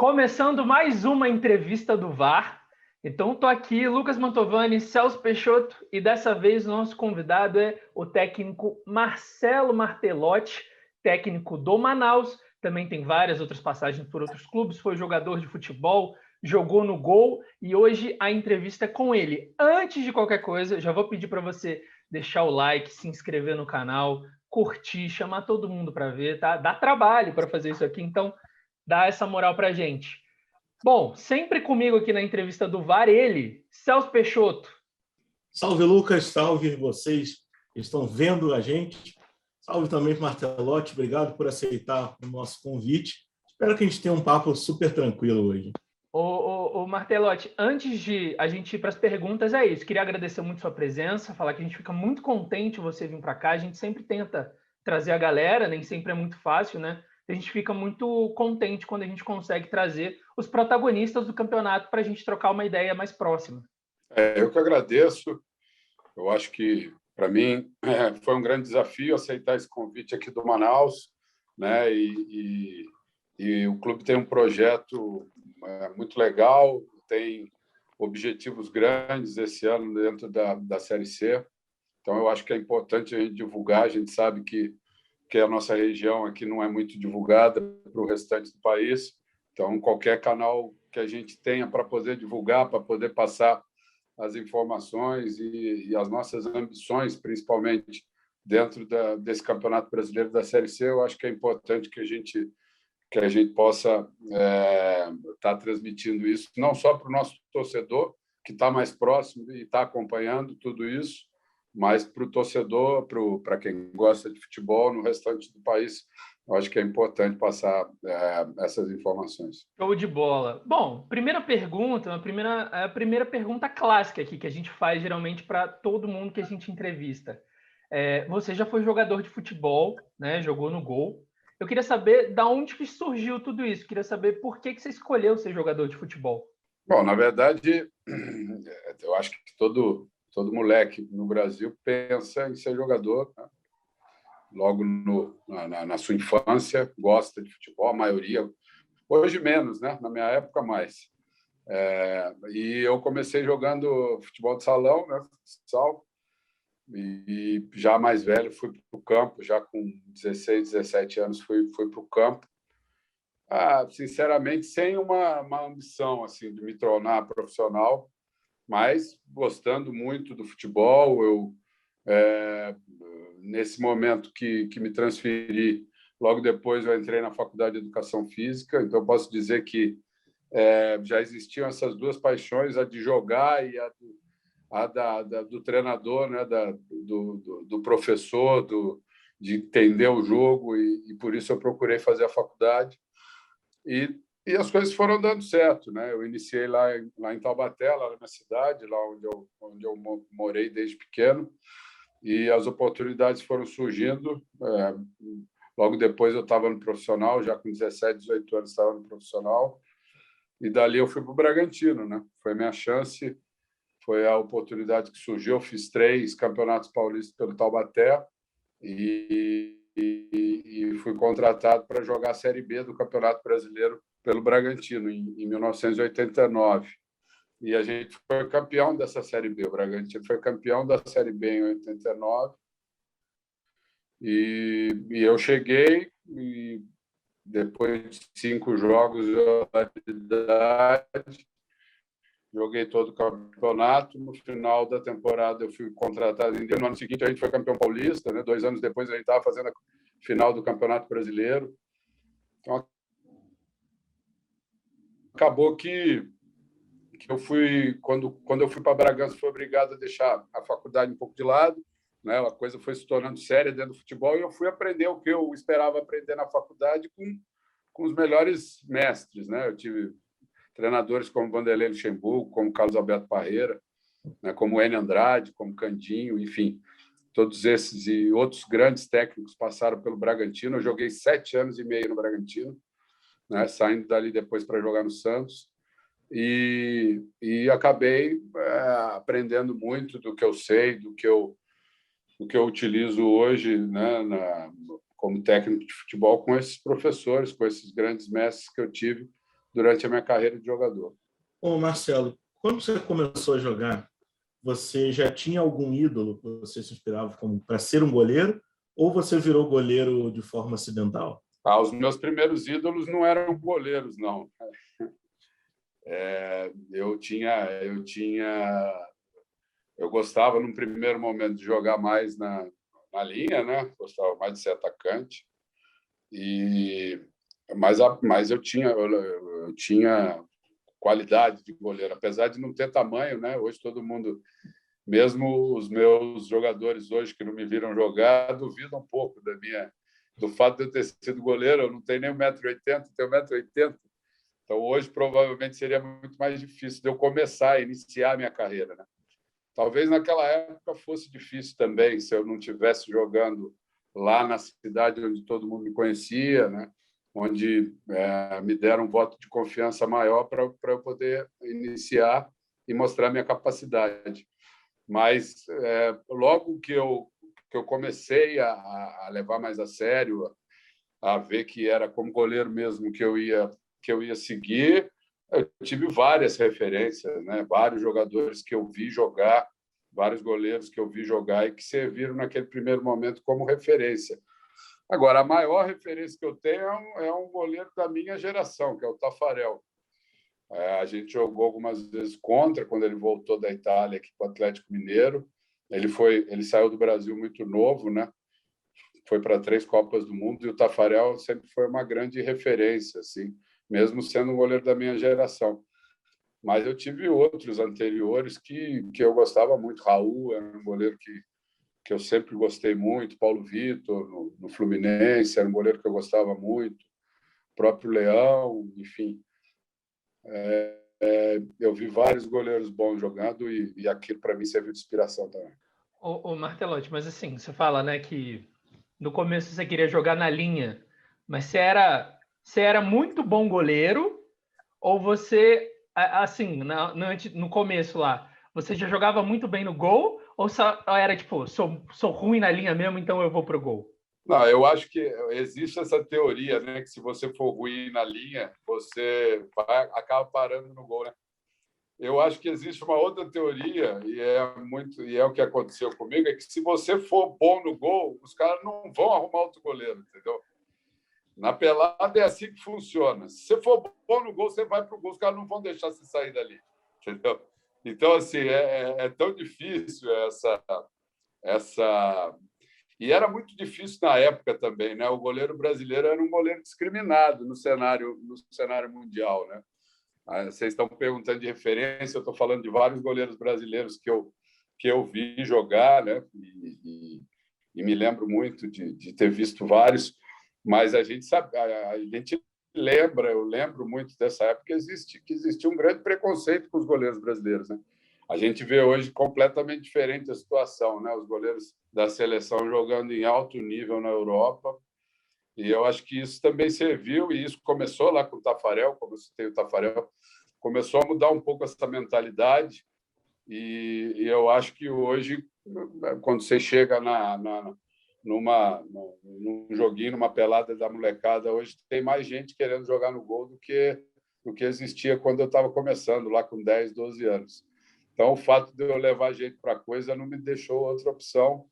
Começando mais uma entrevista do VAR. Então, estou aqui, Lucas Mantovani, Celso Peixoto, e dessa vez o nosso convidado é o técnico Marcelo Martellotti, técnico do Manaus. Também tem várias outras passagens por outros clubes, foi jogador de futebol, jogou no Gol, e hoje a entrevista é com ele. Antes de qualquer coisa, já vou pedir para você deixar o like, se inscrever no canal, curtir, chamar todo mundo para ver, tá? Dá trabalho para fazer isso aqui, então dá essa moral para a gente. Bom, sempre comigo aqui na entrevista do VAR, ele, Celso Peixoto. Salve, Lucas. Salve vocês que estão vendo a gente. Salve também para o Martellotti. Obrigado por aceitar o nosso convite. Espero que a gente tenha um papo super tranquilo hoje. Ô Martellotti, antes de a gente ir para as perguntas, é isso. Queria agradecer muito sua presença, falar que a gente fica muito contente você vir para cá. A gente sempre tenta trazer a galera, nem sempre é muito fácil, né? A gente fica muito contente quando a gente consegue trazer os protagonistas do campeonato para a gente trocar uma ideia mais próxima. Eu que agradeço. Eu acho que, para mim, foi um grande desafio aceitar esse convite aqui do Manaus, né? E o clube tem um projeto muito legal, tem objetivos grandes esse ano dentro da Série C. Então, eu acho que é importante a gente divulgar. A gente sabe que a nossa região aqui não é muito divulgada para o restante do país. Então, qualquer canal que a gente tenha para poder divulgar, para poder passar as informações e as nossas ambições, principalmente dentro desse Campeonato Brasileiro da Série C, eu acho que é importante que a gente possa estar transmitindo isso, não só para o nosso torcedor, que está mais próximo e está acompanhando tudo isso, mas para o torcedor, para quem gosta de futebol no restante do país. Eu acho que é importante passar essas informações. Show de bola. Bom, primeira pergunta, a primeira pergunta clássica aqui que a gente faz geralmente para todo mundo que a gente entrevista. Você já foi jogador de futebol, né? Jogou no Gol. Eu queria saber da onde que surgiu tudo isso. Queria saber por que você escolheu ser jogador de futebol. Bom, na verdade, eu acho que todo moleque no Brasil pensa em ser jogador, né? Logo na sua infância, gosta de futebol, a maioria. Hoje menos, né? Na minha época, mais. E eu comecei jogando futebol de salão, né? Futsal, e já mais velho fui para o campo, já com 16, 17 anos fui para o campo. Sinceramente, sem uma ambição assim, de me tornar profissional, mas gostando muito do futebol. Eu, nesse momento que me transferi, logo depois eu entrei na Faculdade de Educação Física, então eu posso dizer que já existiam essas duas paixões, a de jogar e do treinador, né? do professor, de entender o jogo, e por isso eu procurei fazer a faculdade. E as coisas foram dando certo, né? Eu iniciei lá em Taubaté, lá na minha cidade, lá onde eu morei desde pequeno, e as oportunidades foram surgindo. Logo depois eu estava no profissional, já com 17, 18 anos estava no profissional, e dali eu fui para o Bragantino, né? Foi a minha chance, foi a oportunidade que surgiu. Eu fiz 3 campeonatos paulistas pelo Taubaté e fui contratado para jogar a Série B do Campeonato Brasileiro pelo Bragantino em 1989. E a gente foi campeão dessa Série B. O Bragantino foi campeão da Série B em 89. E eu cheguei e depois de 5 jogos de idade, joguei todo o campeonato. No final da temporada, eu fui contratado. No ano seguinte, a gente foi campeão paulista, né? 2 anos depois, a gente estava fazendo a final do Campeonato Brasileiro. Então, acabou que eu fui, quando eu fui para Bragança, fui obrigado a deixar a faculdade um pouco de lado, né? A coisa foi se tornando séria dentro do futebol, e eu fui aprender o que eu esperava aprender na faculdade com os melhores mestres, né? Eu tive treinadores como Vanderlei Luxemburgo, como Carlos Alberto Parreira, né? Como Enio Andrade, como Candinho, enfim, todos esses e outros grandes técnicos passaram pelo Bragantino. Eu joguei 7 anos e meio no Bragantino, né? Saindo dali depois para jogar no Santos, e acabei aprendendo muito do que eu sei, do que eu utilizo hoje, né? Como técnico de futebol, com esses professores, com esses grandes mestres que eu tive durante a minha carreira de jogador. Ô, Marcelo, quando você começou a jogar, você já tinha algum ídolo que você se inspirava para ser um goleiro ou você virou goleiro de forma acidental? Os meus primeiros ídolos não eram goleiros, não. Eu gostava, num primeiro momento, de jogar mais na linha, né? Gostava mais de ser atacante. Mas eu tinha qualidade de goleiro, apesar de não ter tamanho, né? Hoje todo mundo, mesmo os meus jogadores hoje que não me viram jogar, duvidam um pouco do fato de eu ter sido goleiro. Eu não tenho nem 1,80 m, tenho 1,80 m. Então, hoje, provavelmente, seria muito mais difícil de eu começar a iniciar a minha carreira, né? Talvez naquela época fosse difícil também, se eu não estivesse jogando lá na cidade onde todo mundo me conhecia, né? Onde me deram um voto de confiança maior para eu poder iniciar e mostrar minha capacidade. Mas logo que eu comecei a levar mais a sério, a ver que era como goleiro mesmo que eu ia seguir, eu tive várias referências, né? Vários jogadores que eu vi jogar, vários goleiros que eu vi jogar e que serviram naquele primeiro momento como referência. Agora, a maior referência que eu tenho é um goleiro da minha geração, que é o Taffarel. A gente jogou algumas vezes contra, quando ele voltou da Itália aqui para o Atlético Mineiro. Ele saiu do Brasil muito novo, né? Foi para 3 Copas do Mundo, e o Taffarel sempre foi uma grande referência, assim, mesmo sendo um goleiro da minha geração. Mas eu tive outros anteriores que eu gostava muito. Raul era um goleiro que eu sempre gostei muito. Paulo Vitor, no Fluminense, era um goleiro que eu gostava muito. O próprio Leão, enfim. Eu vi vários goleiros bons jogando e aquilo, para mim, serviu de inspiração também. Ô Martelotti, mas assim, você fala, né, que no começo você queria jogar na linha, mas você era muito bom goleiro, ou você, assim, no começo lá, você já jogava muito bem no gol, ou só era tipo, sou ruim na linha mesmo, então eu vou pro gol? Não, eu acho que existe essa teoria, né, que se você for ruim na linha, você acaba parando no gol, né? Eu acho que existe uma outra teoria, e é o que aconteceu comigo, é que se você for bom no gol, os caras não vão arrumar outro goleiro, entendeu? Na pelada é assim que funciona. Se você for bom no gol, você vai para o gol, os caras não vão deixar você sair dali, entendeu? Então, assim, é tão difícil essa... E era muito difícil na época também, né? O goleiro brasileiro era um goleiro discriminado no cenário mundial, né? Vocês estão perguntando de referência, eu estou falando de vários goleiros brasileiros que eu vi jogar, né? E me lembro muito de ter visto vários, mas a gente sabe, eu lembro muito dessa época que existia um grande preconceito com os goleiros brasileiros, né? A gente vê hoje completamente diferente a situação, né? Os goleiros da seleção jogando em alto nível na Europa. E eu acho que isso também serviu, e isso começou lá com o Taffarel, como eu citei o Taffarel, começou a mudar um pouco essa mentalidade. E eu acho que hoje, quando você chega num joguinho, numa pelada da molecada, hoje tem mais gente querendo jogar no gol do que existia quando eu estava começando, lá com 10, 12 anos. Então, o fato de eu levar jeito para a coisa não me deixou outra opção.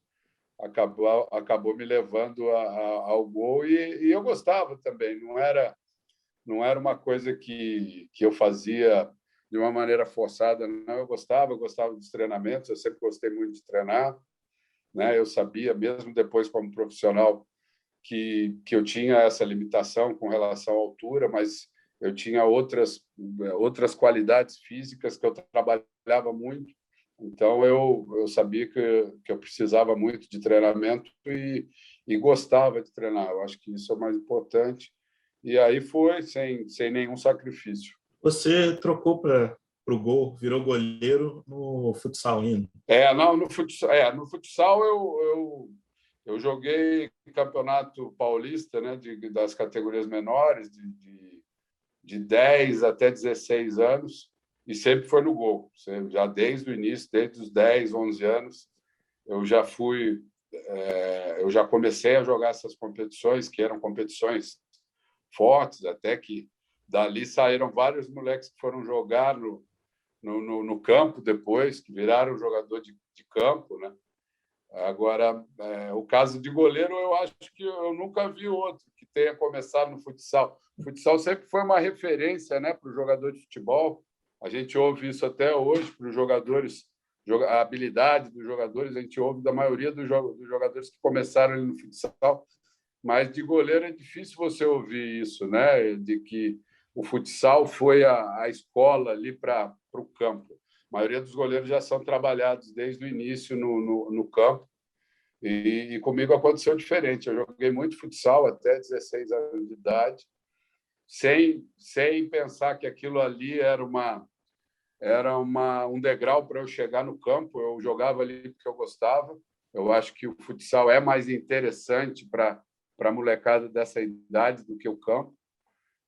Acabou me levando ao gol, e eu gostava também. Não era uma coisa que eu fazia de uma maneira forçada, não. Eu gostava dos treinamentos, eu sempre gostei muito de treinar, né? Eu sabia, mesmo depois como profissional, que eu tinha essa limitação com relação à altura, mas eu tinha outras qualidades físicas que eu trabalhava muito. Então, eu sabia que eu precisava muito de treinamento e gostava de treinar. Eu acho que isso é o mais importante. E aí foi sem nenhum sacrifício. Você trocou para o gol, virou goleiro no futsal ainda? No futsal eu joguei campeonato paulista, né, das categorias menores, de 10 até 16 anos, e sempre foi no gol. Já desde o início, desde os 10, 11 anos, eu já comecei a jogar essas competições, que eram competições fortes, até que Dali saíram vários moleques que foram jogar no campo depois, que viraram jogador de campo, né? Agora, o caso de goleiro, eu acho que eu nunca vi outro que tenha começado no futsal. O futsal sempre foi uma referência, né, para o jogador de futebol. A gente ouve isso até hoje para os jogadores, a habilidade dos jogadores, a gente ouve da maioria dos jogadores que começaram ali no futsal. Mas de goleiro é difícil você ouvir isso, né? De que o futsal foi a escola ali para o campo. A maioria dos goleiros já são trabalhados desde o início no campo. E comigo aconteceu diferente. Eu joguei muito futsal até 16 anos de idade, sem pensar que aquilo ali era um degrau para eu chegar no campo. Eu jogava ali porque eu gostava. Eu acho que o futsal é mais interessante para a molecada dessa idade do que o campo.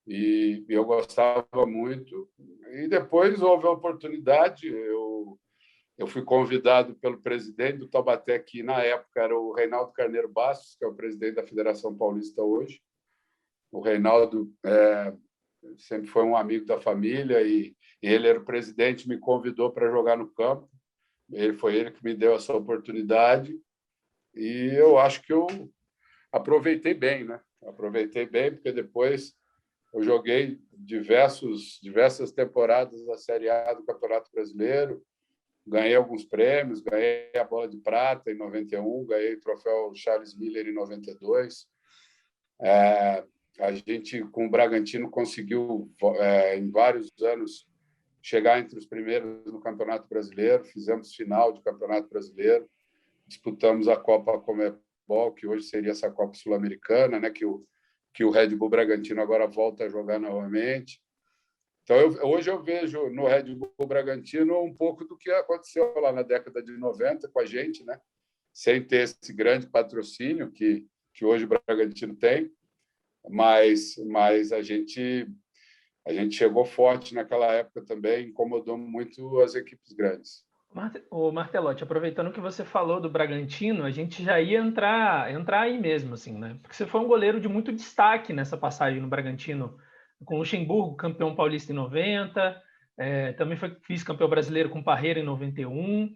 E eu gostava muito. E depois houve a oportunidade. Eu fui convidado pelo presidente do Taubaté, que na época era o Reinaldo Carneiro Bastos, que é o presidente da Federação Paulista hoje. O Reinaldo sempre foi um amigo da família e ele era o presidente, me convidou para jogar no campo. Foi ele que me deu essa oportunidade e eu acho que eu aproveitei bem, né? Aproveitei bem porque depois eu joguei diversas temporadas da Série A do Campeonato Brasileiro, ganhei alguns prêmios, ganhei a Bola de Prata em 91, ganhei o troféu Charles Miller em 92. A gente, com o Bragantino, conseguiu, em vários anos, chegar entre os primeiros no Campeonato Brasileiro, fizemos final de Campeonato Brasileiro, disputamos a Copa Comebol, que hoje seria essa Copa Sul-Americana, né, que o Red Bull Bragantino agora volta a jogar novamente. Então, hoje eu vejo no Red Bull Bragantino um pouco do que aconteceu lá na década de 90 com a gente, né? Sem ter esse grande patrocínio que hoje o Bragantino tem, mas a gente chegou forte naquela época também, incomodou muito as equipes grandes. O Martelotti, aproveitando que você falou do Bragantino, a gente já ia entrar aí mesmo, assim, né? Porque você foi um goleiro de muito destaque nessa passagem no Bragantino, com o Luxemburgo, campeão paulista em 90, também foi vice-campeão brasileiro com Parreira em 91.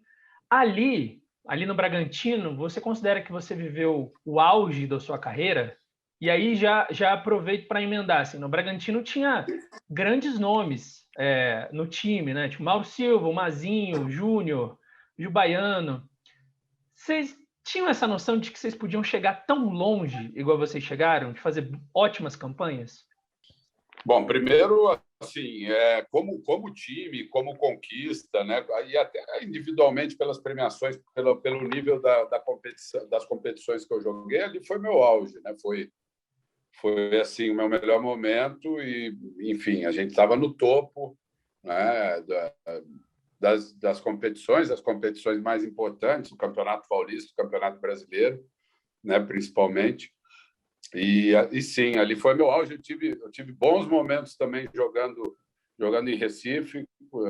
Ali no Bragantino, você considera que você viveu o auge da sua carreira? E aí já aproveito para emendar, assim, no Bragantino tinha grandes nomes no time, né? Tipo Mauro Silva, o Mazinho, o Júnior, o Gil Baiano. Vocês tinham essa noção de que vocês podiam chegar tão longe, igual vocês chegaram, de fazer ótimas campanhas? Bom, primeiro, assim, como time, como conquista, né? E até individualmente pelas premiações, pelo nível da competição, das competições que eu joguei, ali foi meu auge, né? Foi assim o meu melhor momento e, enfim, a gente estava no topo, né, das competições, as competições mais importantes, o Campeonato Paulista, o Campeonato Brasileiro, né, principalmente. E sim, ali foi meu auge. Eu tive bons momentos também jogando em Recife,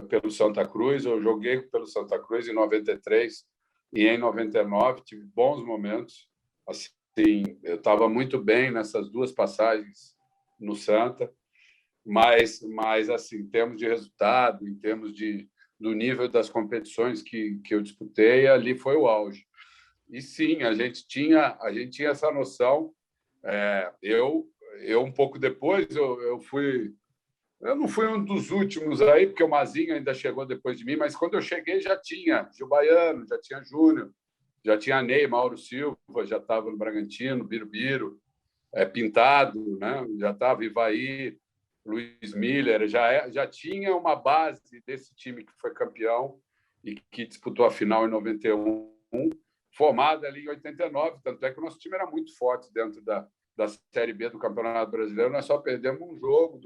pelo Santa Cruz. Eu joguei pelo Santa Cruz em 93 e em 99 tive bons momentos. Assim, eu estava muito bem nessas duas passagens no Santa, mas assim, em termos de resultado, em termos do nível das competições que eu disputei, ali foi o auge. E sim, a gente tinha essa noção. Eu um pouco depois, eu não fui um dos últimos aí, porque o Mazinho ainda chegou depois de mim, mas quando eu cheguei já tinha Gil Baiano, já tinha Júnior, já tinha Ney, Mauro Silva, já estava no Bragantino, Birubiru, Pintado, né? Já estava Ivaí, Luiz Miller, já tinha uma base desse time que foi campeão e que disputou a final em 91, formada ali em 89, tanto é que o nosso time era muito forte dentro da Série B do Campeonato Brasileiro. Nós só perdemos um jogo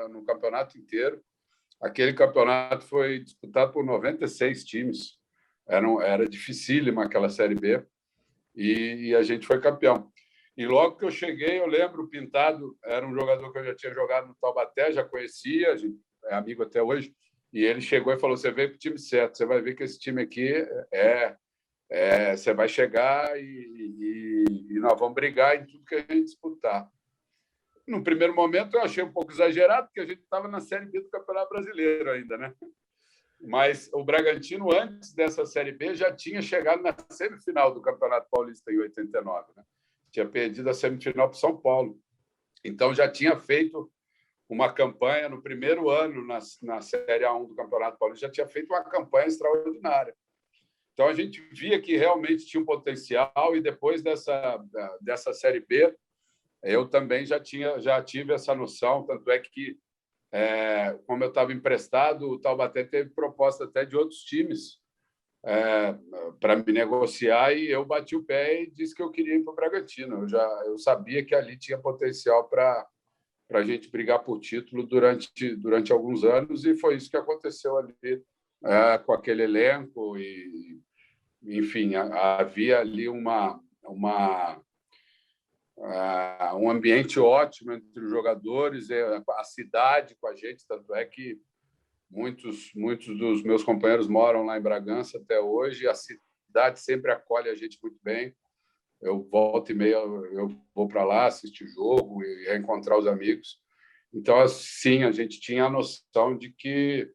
no campeonato inteiro. Aquele campeonato foi disputado por 96 times. Era dificílima aquela Série B e a gente foi campeão. E logo que eu cheguei, eu lembro, o Pintado era um jogador que eu já tinha jogado no Taubaté, já conhecia, é amigo até hoje, e ele chegou e falou: você veio para o time certo, você vai ver que esse time aqui você vai chegar e nós vamos brigar em tudo que a gente disputar. No primeiro momento, eu achei um pouco exagerado, porque a gente estava na Série B do Campeonato Brasileiro ainda, né? Mas o Bragantino, antes dessa Série B, já tinha chegado na semifinal do Campeonato Paulista em 89, né? Tinha perdido a semifinal para o São Paulo. Então, já tinha feito uma campanha no primeiro ano na Série A1 do Campeonato Paulista, já tinha feito uma campanha extraordinária. Então, a gente via que realmente tinha um potencial e depois dessa Série B, eu também já tive essa noção, tanto é que, como eu estava emprestado, o Taubaté teve proposta até de outros times para me negociar e eu bati o pé e disse que eu queria ir para o Bragantino. Eu sabia que ali tinha potencial para a gente brigar por título durante alguns anos e foi isso que aconteceu ali com aquele elenco e, enfim, havia ali um ambiente ótimo entre os jogadores, a cidade com a gente, tanto é que muitos dos meus companheiros moram lá em Bragança até hoje, a cidade sempre acolhe a gente muito bem. Eu volta e meia, eu vou para lá assistir jogo e reencontrar os amigos. Então, assim, a gente tinha a noção de que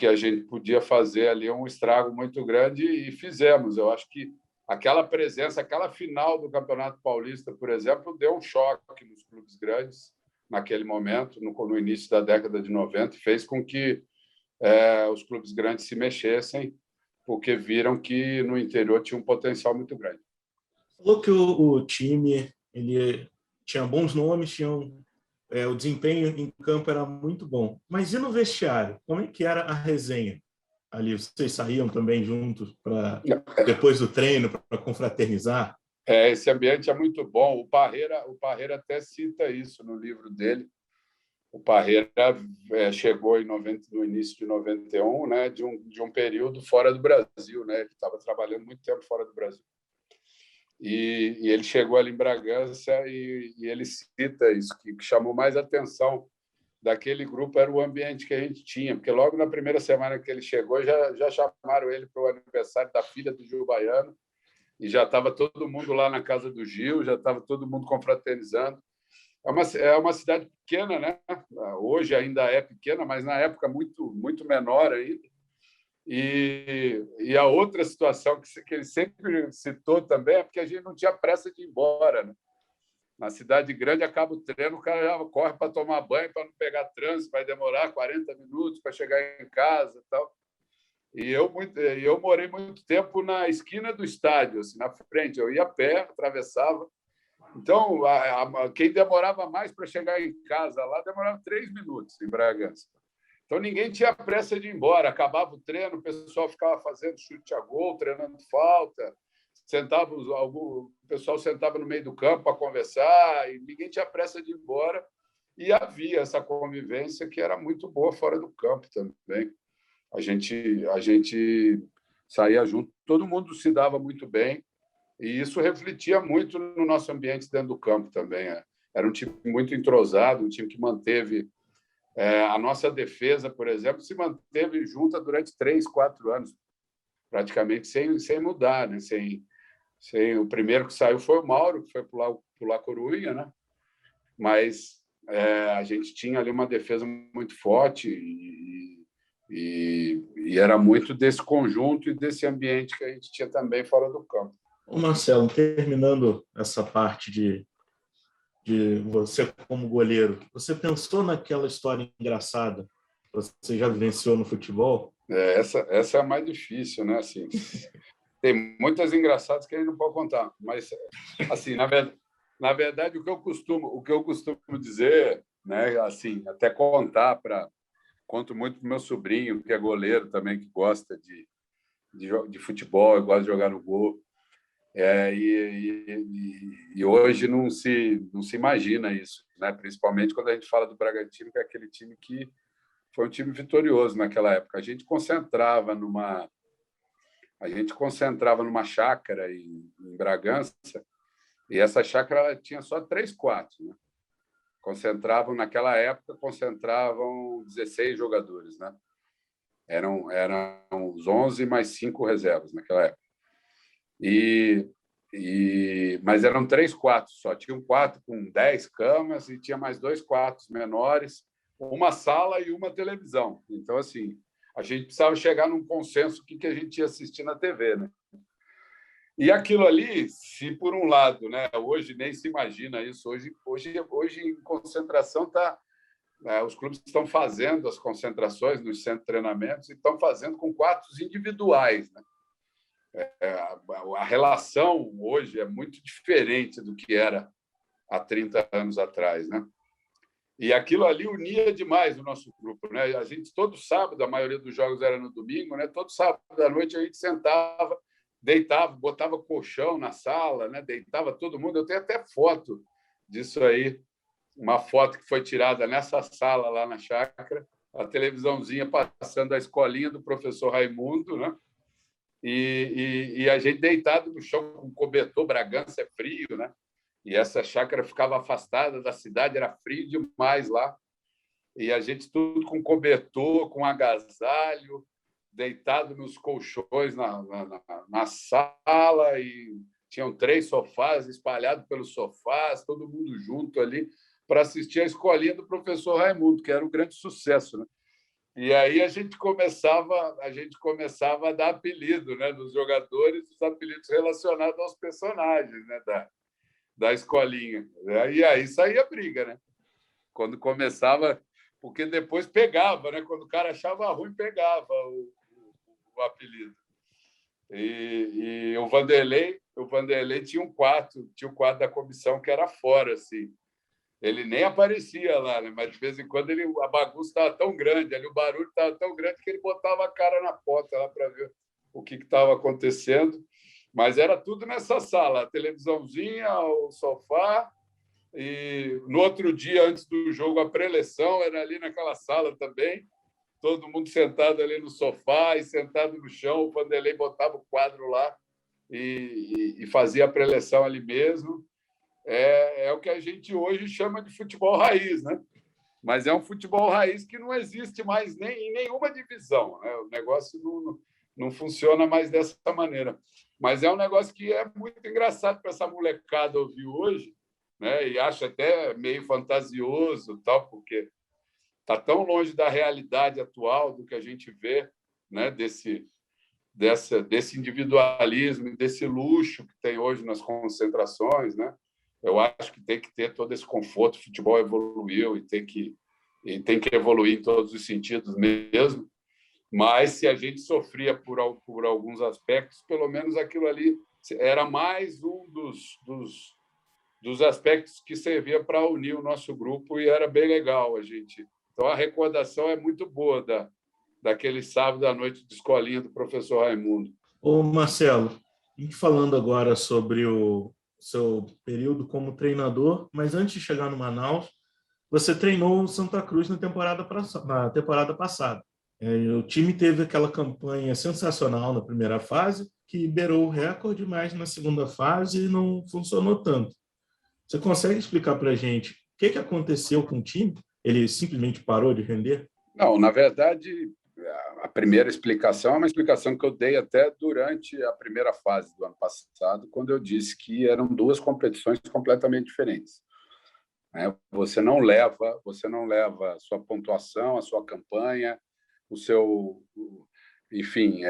a gente podia fazer ali um estrago muito grande e fizemos. Eu acho que aquela presença, aquela final do Campeonato Paulista, por exemplo, deu um choque nos clubes grandes naquele momento, no início da década de 90, e fez com que os clubes grandes se mexessem, porque viram que no interior tinha um potencial muito grande. Falou que o time ele tinha bons nomes, o desempenho em campo era muito bom. Mas e no vestiário? Como é que era a resenha? Ali vocês saíam também juntos depois do treino para confraternizar? Esse ambiente é muito bom. O Parreira até cita isso no livro dele. O Parreira chegou no início de 91, né, de um período fora do Brasil, né? Ele estava trabalhando muito tempo fora do Brasil. E ele chegou ali em Bragança e ele cita isso, que chamou mais atenção daquele grupo era o ambiente que a gente tinha, porque logo na primeira semana que ele chegou, já chamaram ele para o aniversário da filha do Gil Baiano, e já estava todo mundo lá na casa do Gil, já estava todo mundo confraternizando. É uma cidade pequena, né? Hoje ainda é pequena, mas na época muito, muito menor ainda. E a outra situação que ele sempre citou também é porque a gente não tinha pressa de ir embora, né? Na cidade grande, acaba o treino, o cara já corre para tomar banho, para não pegar trânsito, vai demorar 40 minutos para chegar em casa e tal. E eu morei muito tempo na esquina do estádio, assim, na frente. Eu ia a pé, atravessava. Então, quem demorava mais para chegar em casa lá, demorava 3 minutos em Bragança. Então, ninguém tinha pressa de ir embora. Acabava o treino, o pessoal ficava fazendo chute a gol, treinando falta. O pessoal sentava no meio do campo para conversar e ninguém tinha pressa de ir embora. E havia essa convivência que era muito boa fora do campo também. A gente saía junto, todo mundo se dava muito bem e isso refletia muito no nosso ambiente dentro do campo também. Era um time muito entrosado, um time que manteve a nossa defesa, por exemplo, se manteve junta durante 3, 4 anos, praticamente sem mudar, né? O primeiro que saiu foi o Mauro, que foi pular Corunha, né? Mas a gente tinha ali uma defesa muito forte e era muito desse conjunto e desse ambiente que a gente tinha também fora do campo. Ô Marcelo, terminando essa parte de você como goleiro, você pensou naquela história engraçada que você já vivenciou no futebol? Essa é a mais difícil, né? Assim, tem muitas engraçadas que a gente não pode contar, mas assim, na verdade, o que eu costumo dizer, né? Assim, até conto muito para o meu sobrinho, que é goleiro também, que gosta de futebol, gosta de jogar no gol. E hoje não se imagina isso, né? Principalmente quando a gente fala do Bragantino, que é aquele time que foi um time vitorioso naquela época. A gente concentrava numa chácara em Bragança, e essa chácara tinha só 3 quartos, né? Naquela época, concentravam 16 jogadores, né? Eram os 11 mais 5 reservas naquela época. E Mas eram 3 quartos só. Tinha um quarto com 10 camas e tinha mais 2 quartos menores, uma sala e uma televisão. Então, assim, a gente precisava chegar num consenso o que a gente ia assistir na TV, né? E aquilo ali, se por um lado, né, hoje nem se imagina isso, hoje em concentração os clubes estão fazendo as concentrações nos centros de treinamentos e estão fazendo com quartos individuais, né? A relação hoje é muito diferente do que era há 30 anos atrás, né? E aquilo ali unia demais o nosso grupo, né? A gente, todo sábado, a maioria dos jogos era no domingo, né? Todo sábado à noite a gente sentava, deitava, botava colchão na sala, né? Deitava todo mundo. Eu tenho até foto disso aí, uma foto que foi tirada nessa sala lá na chácara, a televisãozinha passando a escolinha do professor Raimundo, né? E a gente deitado no chão com cobertor. Bragança é frio, né? E essa chácara ficava afastada da cidade, era frio demais lá. E a gente tudo com cobertor, com agasalho, deitado nos colchões na sala, e tinham 3 sofás espalhados pelos sofás, todo mundo junto ali para assistir a escolinha do professor Raimundo, que era um grande sucesso, né? E aí a gente começava a dar apelido, né, dos jogadores, os apelidos relacionados aos personagens, né, da escolinha. E aí saía briga, né? Quando começava, porque depois pegava, né? Quando o cara achava ruim, pegava o apelido. E o Vanderlei tinha um quarto, tinha o quarto da comissão que era fora, assim. Ele nem aparecia lá, né? Mas de vez em quando a bagunça estava tão grande, ali o barulho estava tão grande que ele botava a cara na porta lá para ver o que estava acontecendo. Mas era tudo nessa sala, a televisãozinha, o sofá, e no outro dia, antes do jogo, a preleção era ali naquela sala também, todo mundo sentado ali no sofá e sentado no chão. O Vanderlei botava o quadro lá e fazia a preleção ali mesmo. É o que a gente hoje chama de futebol raiz, né? Mas é um futebol raiz que não existe mais nem em nenhuma divisão, né? O negócio não funciona mais dessa maneira. Mas é um negócio que é muito engraçado para essa molecada ouvir hoje, né? E acha até meio fantasioso, tal, porque está tão longe da realidade atual do que a gente vê, né? Desse individualismo, desse luxo que tem hoje nas concentrações, né? Eu acho que tem que ter todo esse conforto. O futebol evoluiu e tem que evoluir em todos os sentidos mesmo. Mas se a gente sofria por alguns aspectos, pelo menos aquilo ali era mais um dos aspectos que servia para unir o nosso grupo, e era bem legal a gente. Então, a recordação é muito boa daquele sábado à noite de escolinha do professor Raimundo. Ô Marcelo, e falando agora sobre o seu período como treinador, mas antes de chegar no Manaus, você treinou o Santa Cruz na temporada passada. O time teve aquela campanha sensacional na primeira fase, que beirou o recorde, mas na segunda fase não funcionou tanto. Você consegue explicar para a gente o que aconteceu com o time? Ele simplesmente parou de render? Não, na verdade, a primeira explicação é uma explicação que eu dei até durante a primeira fase do ano passado, quando eu disse que eram 2 competições completamente diferentes. Você não leva a sua pontuação, a sua campanha, o seu, enfim,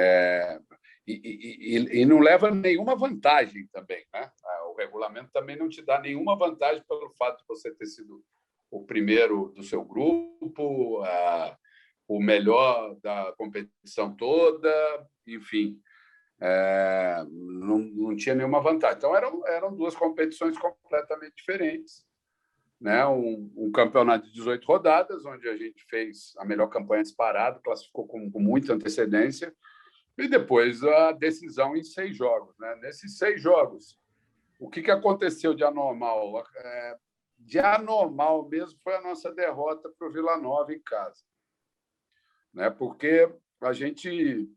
e não leva nenhuma vantagem também, né? O regulamento também não te dá nenhuma vantagem pelo fato de você ter sido o primeiro do seu grupo, o melhor da competição toda, enfim, não tinha nenhuma vantagem. Então, eram 2 competições completamente diferentes, né? Um campeonato de 18 rodadas, onde a gente fez a melhor campanha disparada, classificou com muita antecedência, e depois a decisão em 6 jogos, né? Nesses 6 jogos, o que aconteceu de anormal? De anormal mesmo foi a nossa derrota para o Vila Nova em casa, né? Porque a gente,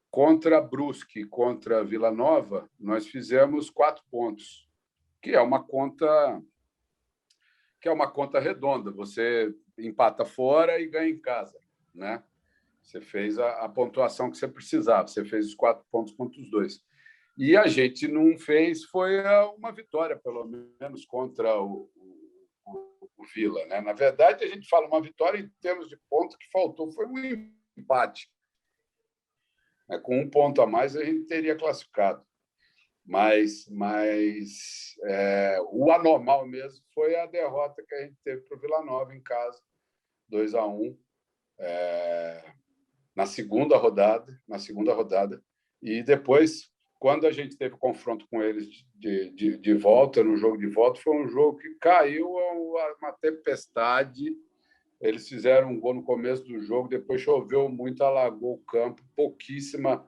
contra Brusque, contra Vila Nova, nós fizemos 4 pontos, que é uma conta redonda. Você empata fora e ganha em casa, né? Você fez a pontuação que você precisava, você fez os 4 pontos contra os 2. E a gente não fez, foi uma vitória, pelo menos, contra o Vila, né? Na verdade, a gente fala uma vitória em termos de ponto, que faltou foi um empate. Com um ponto a mais, a gente teria classificado. Mas o anormal mesmo foi a derrota que a gente teve para o Vila Nova em casa, 2-1, na segunda rodada. E depois, quando a gente teve confronto com eles de volta, no jogo de volta, foi um jogo que caiu uma tempestade. Eles fizeram um gol no começo do jogo, depois choveu muito, alagou o campo, pouquíssima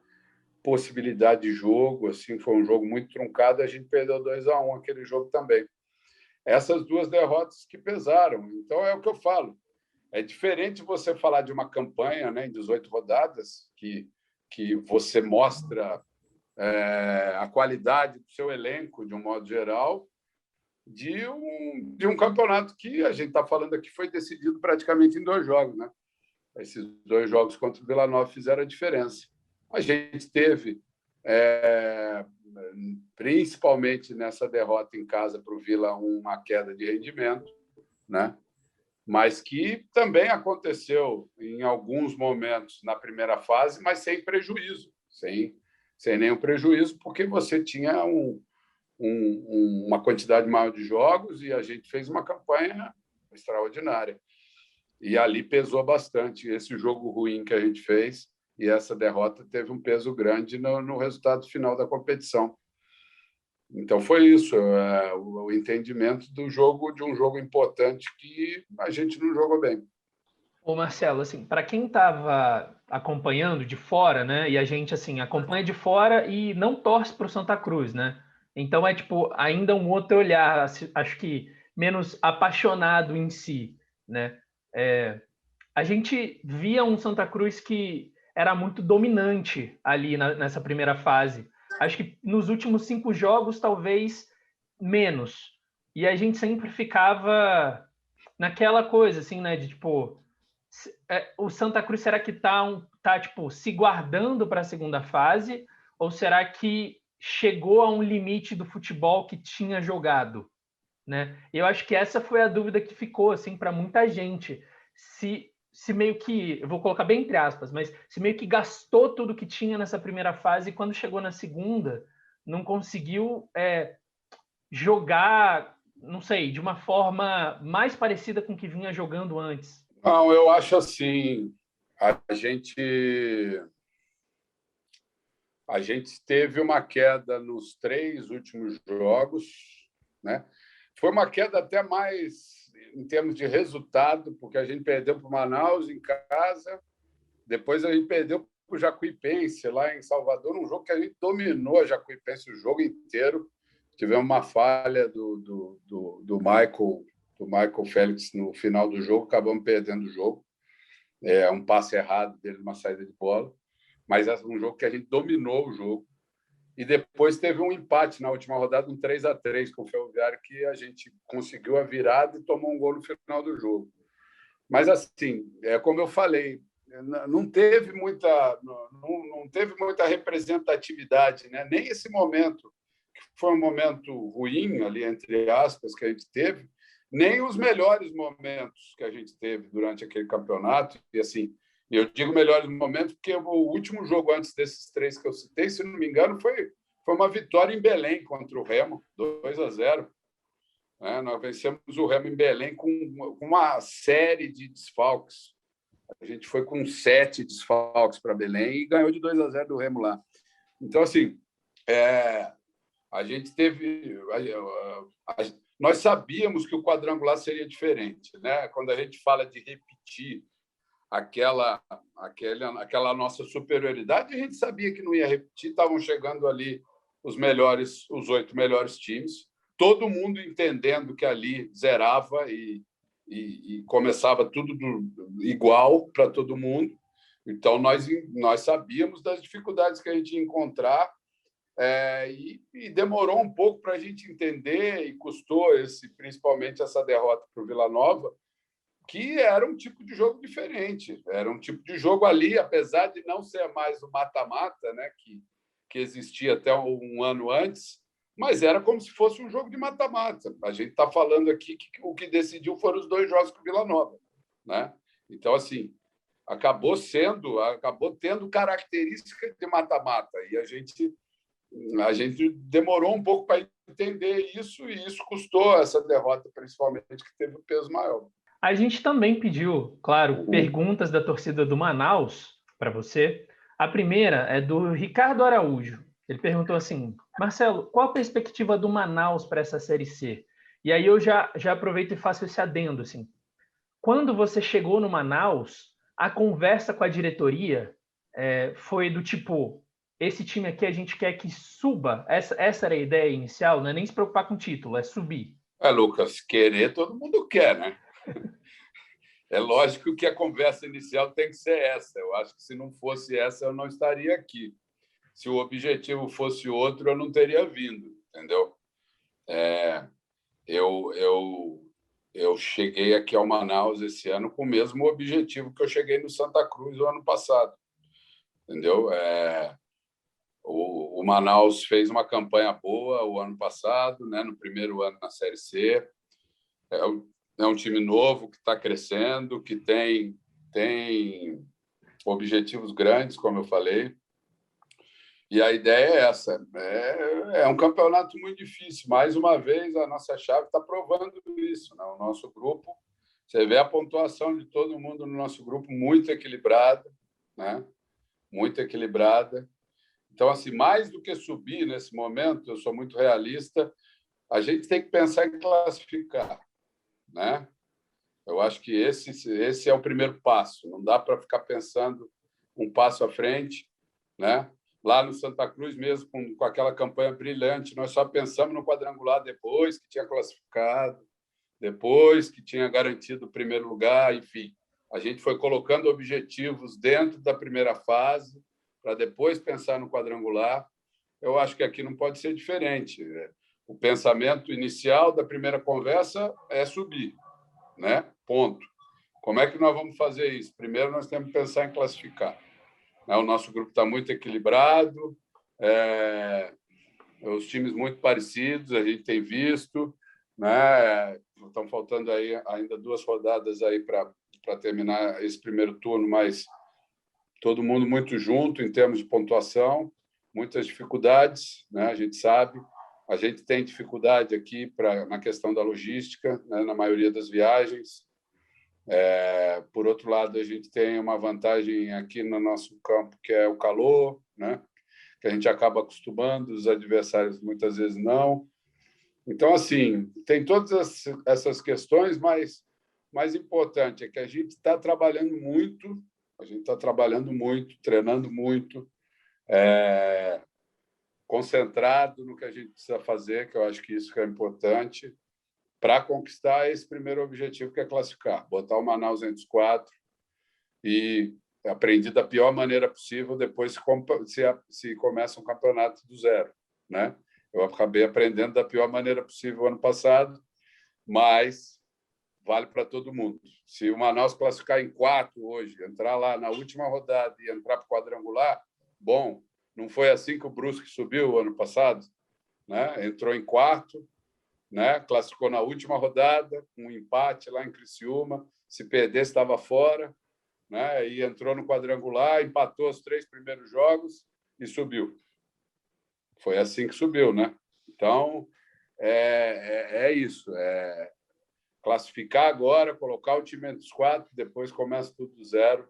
possibilidade de jogo, assim, foi um jogo muito truncado, a gente perdeu 2-1 aquele jogo também. Essas duas derrotas que pesaram. Então, é o que eu falo. É diferente você falar de uma campanha, né, em 18 rodadas, que você mostra a qualidade do seu elenco, de um modo geral, de um campeonato que a gente está falando aqui foi decidido praticamente em 2 jogos, né? Esses 2 jogos contra o Vila Nova fizeram a diferença. A gente teve, principalmente nessa derrota em casa para o Vila, uma queda de rendimento, né? Mas que também aconteceu em alguns momentos na primeira fase, mas sem prejuízo, sem nenhum prejuízo, porque você tinha uma quantidade maior de jogos e a gente fez uma campanha extraordinária. E ali pesou bastante esse jogo ruim que a gente fez, e essa derrota teve um peso grande no resultado final da competição. Então foi isso, o entendimento de um jogo importante que a gente não jogou bem. Ô Marcelo, assim, para quem estava acompanhando de fora, né, e a gente assim acompanha de fora e não torce para o Santa Cruz, né? Então é tipo ainda um outro olhar, acho que menos apaixonado em si, né? A gente via um Santa Cruz que era muito dominante ali nessa primeira fase. Acho que nos últimos 5 jogos, talvez menos. E a gente sempre ficava naquela coisa, assim, né? De tipo, o Santa Cruz será que tá tipo, se guardando para a segunda fase? Ou será que chegou a um limite do futebol que tinha jogado? Né? Eu acho que essa foi a dúvida que ficou assim para muita gente. Se meio que, eu vou colocar bem entre aspas, mas se meio que gastou tudo que tinha nessa primeira fase e quando chegou na segunda, não conseguiu jogar, não sei, de uma forma mais parecida com o que vinha jogando antes. Não, eu acho assim, a gente teve uma queda nos 3 últimos jogos, né? Foi uma queda até mais em termos de resultado, porque a gente perdeu para o Manaus em casa, depois a gente perdeu para o Jacuipense lá em Salvador, um jogo que a gente dominou a Jacuipense o jogo inteiro. Tivemos uma falha do Michael Félix no final do jogo, acabamos perdendo o jogo. Um passe errado dele, uma saída de bola. Mas é um jogo que a gente dominou o jogo. E depois teve um empate na última rodada, um 3-3 com o Ferroviário, que a gente conseguiu a virada e tomou um gol no final do jogo. Mas, assim, como eu falei, não teve muita representatividade, né? Nem esse momento, que foi um momento ruim, ali, entre aspas, que a gente teve, nem os melhores momentos que a gente teve durante aquele campeonato. E, assim, eu digo melhores momentos porque o último jogo antes desses 3 que eu citei, se não me engano, foi uma vitória em Belém contra o Remo, 2-0. Nós vencemos o Remo em Belém com uma série de desfalques. A gente foi com 7 desfalques para Belém e ganhou de 2-0 do Remo lá. Então, assim, a gente teve... Nós sabíamos que o quadrangular seria diferente, né? Quando a gente fala de repetir aquela nossa superioridade, a gente sabia que não ia repetir, estavam chegando ali os 8 melhores times, todo mundo entendendo que ali zerava e começava tudo igual para todo mundo. Então, nós sabíamos das dificuldades que a gente ia encontrar, e demorou um pouco para a gente entender, e custou principalmente essa derrota para o Vila Nova, que era um tipo de jogo diferente. Era um tipo de jogo ali, apesar de não ser mais o mata-mata, né, que existia até um ano antes, mas era como se fosse um jogo de mata-mata. A gente está falando aqui que o que decidiu foram os 2 jogos com o Vila Nova, né? Então, assim, acabou tendo características de mata-mata, e a gente demorou um pouco para entender isso, e isso custou essa derrota, principalmente, que teve um peso maior. A gente também pediu, claro, perguntas da torcida do Manaus para você. A primeira é do Ricardo Araújo. Ele perguntou assim: Marcelo, qual a perspectiva do Manaus para essa Série C? E aí eu já aproveito e faço esse adendo. Assim. Quando você chegou no Manaus, a conversa com a diretoria foi do tipo: esse time aqui a gente quer que suba. Essa era a ideia inicial, não é nem se preocupar com o título, é subir. Lucas, querer todo mundo quer, né? É lógico que a conversa inicial tem que ser essa. Eu acho que se não fosse essa, eu não estaria aqui. Se o objetivo fosse outro, eu não teria vindo, entendeu? Eu cheguei aqui ao Manaus esse ano com o mesmo objetivo que eu cheguei no Santa Cruz o ano passado, entendeu? O Manaus fez uma campanha boa o ano passado, né? No primeiro ano na Série C. É um time novo que está crescendo, que tem objetivos grandes, como eu falei. E a ideia é essa. É um campeonato muito difícil. Mais uma vez, a nossa chave está provando isso. Né? O nosso grupo, você vê a pontuação de todo mundo no nosso grupo muito equilibrada, né? Muito equilibrada. Então, assim, mais do que subir nesse momento, eu sou muito realista, a gente tem que pensar em classificar, né? Eu acho que esse é o primeiro passo. Não dá para ficar pensando um passo à frente, né? Lá no Santa Cruz mesmo, com aquela campanha brilhante, nós só pensamos no quadrangular depois que tinha classificado, depois que tinha garantido o primeiro lugar, enfim. A gente foi colocando objetivos dentro da primeira fase para depois pensar no quadrangular. Eu acho que aqui não pode ser diferente. O pensamento inicial da primeira conversa é subir, né? Ponto. Como é que nós vamos fazer isso? Primeiro, nós temos que pensar em classificar. O nosso grupo está muito equilibrado, os times muito parecidos, a gente tem visto, né? Estão faltando aí ainda 2 rodadas aí para terminar esse primeiro turno, mas todo mundo muito junto em termos de pontuação, muitas dificuldades, né? A gente sabe. A gente tem dificuldade aqui na questão da logística, né? Na maioria das viagens. Por outro lado, a gente tem uma vantagem aqui no nosso campo, que é o calor, né? Que a gente acaba acostumando, os adversários muitas vezes não. Então, assim, tem todas essas questões, mas o mais importante é que a gente está trabalhando muito, treinando muito, concentrado no que a gente precisa fazer, que eu acho que isso é importante, para conquistar esse primeiro objetivo, que é classificar, botar o Manaus entre os 4 e aprendi da pior maneira possível depois se começa um campeonato do zero, né? Eu acabei aprendendo da pior maneira possível ano passado, mas vale para todo mundo. Se o Manaus classificar em 4 hoje, entrar lá na última rodada e entrar para o quadrangular, bom, não foi assim que o Brusque subiu ano passado, né? Entrou em 4º, né? Classificou na última rodada, um empate lá em Criciúma, se perdesse estava fora, né? E entrou no quadrangular, empatou os 3 primeiros jogos e subiu. Foi assim que subiu, né? Então, é isso. Classificar agora, colocar o time entre os 4, depois começa tudo do zero,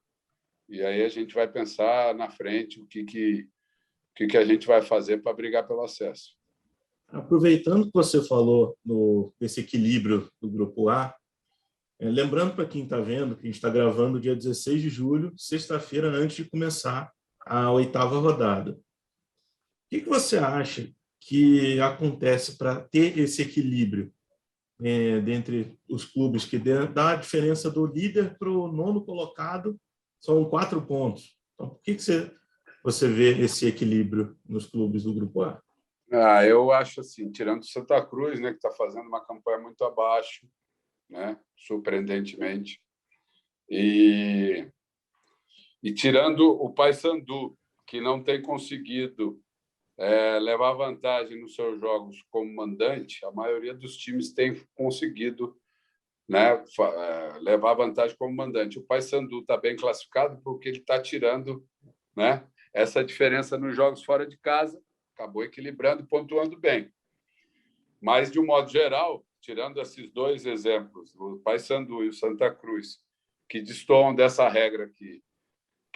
e aí a gente vai pensar na frente o que a gente vai fazer para brigar pelo acesso. Aproveitando que você falou desse equilíbrio do Grupo A, lembrando para quem está vendo que a gente está gravando dia 16 de julho, sexta-feira, antes de começar a 8ª rodada. O que você acha que acontece para ter esse equilíbrio dentre os clubes, que dá a diferença do líder para o 9º colocado, são 4 pontos. Então, por que você vê esse equilíbrio nos clubes do Grupo A? Eu acho assim, tirando o Santa Cruz, né, que está fazendo uma campanha muito abaixo, né, surpreendentemente, e tirando o Paysandu, que não tem conseguido levar vantagem nos seus jogos como mandante, a maioria dos times tem conseguido, né, levar vantagem como mandante. O Paysandu está bem classificado porque ele está tirando, né, essa diferença nos jogos fora de casa, acabou equilibrando e pontuando bem. Mas, de um modo geral, tirando esses dois exemplos, o Paysandu e o Santa Cruz, que destoam dessa regra que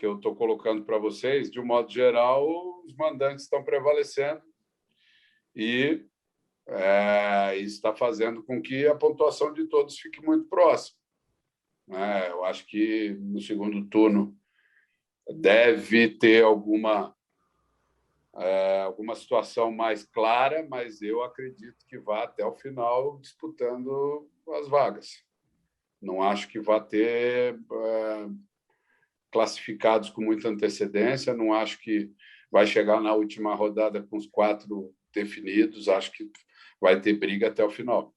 eu estou colocando para vocês, de um modo geral, os mandantes estão prevalecendo e isso está fazendo com que a pontuação de todos fique muito próxima. Eu acho que no segundo turno deve ter alguma situação mais clara, mas eu acredito que vá até o final disputando as vagas. Não acho que vá ter classificados com muita antecedência, não acho que vai chegar na última rodada com os 4 definidos, acho que vai ter briga até o final.